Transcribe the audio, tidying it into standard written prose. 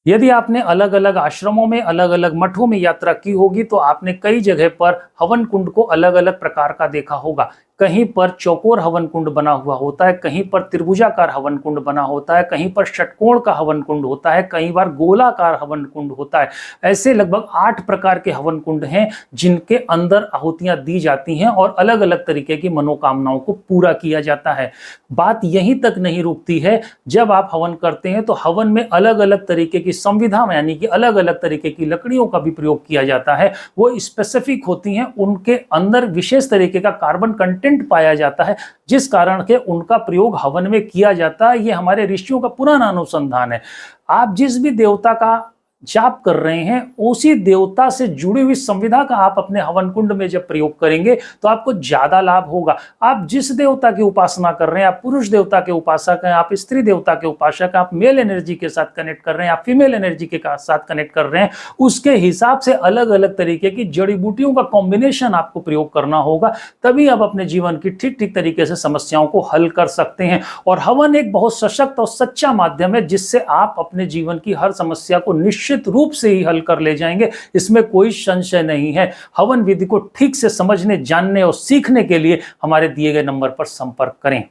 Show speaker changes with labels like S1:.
S1: यदि आपने अलग अलग आश्रमों में, अलग अलग मठों में यात्रा की होगी तो आपने कई जगह पर हवन कुंड को अलग अलग प्रकार का देखा होगा। कहीं पर चौकोर हवन कुंड बना हुआ होता है, कहीं पर त्रिभुजाकार हवन कुंड बना होता है, कहीं पर षटकोण का हवन कुंड होता है, कई बार गोलाकार हवन कुंड होता है। ऐसे लगभग 8 प्रकार के हवन कुंड हैं जिनके अंदर आहुतियां दी जाती हैं और अलग अलग तरीके की मनोकामनाओं को पूरा किया जाता है। बात यहीं तक नहीं रुकती है। जब आप हवन करते हैं तो हवन में अलग अलग तरीके की संविधा यानी कि अलग अलग तरीके की लकड़ियों का भी प्रयोग किया जाता है। वो स्पेसिफिक होती हैं, उनके अंदर विशेष तरीके का कार्बन कंटेंट पाया जाता है, जिस कारण के उनका प्रयोग हवन में किया जाता है। ये हमारे ऋषियों का पुराना अनुसंधान है। आप जिस भी देवता का जाप कर रहे हैं, उसी देवता से जुड़ी हुई संविधा का आप अपने हवन कुंड में जब प्रयोग करेंगे तो आपको ज्यादा लाभ होगा। आप जिस देवता की उपासना कर रहे हैं, आप पुरुष देवता के उपासक हैं, आप स्त्री देवता के उपासक हैं, आप मेल एनर्जी के साथ कनेक्ट कर रहे हैं, आप फीमेल एनर्जी के साथ कनेक्ट कर रहे हैं, उसके हिसाब से अलग अलग तरीके की जड़ी बूटियों का कॉम्बिनेशन आपको प्रयोग करना होगा। तभी आप अपने जीवन की ठीक ठीक तरीके से समस्याओं को हल कर सकते हैं। और हवन एक बहुत सशक्त और सच्चा माध्यम है जिससे आप अपने जीवन की हर समस्या को निश्चित रूप से ही हल कर ले जाएंगे, इसमें कोई संशय नहीं है। हवन विधि को ठीक से समझने, जानने और सीखने के लिए हमारे दिए गए नंबर पर संपर्क करें।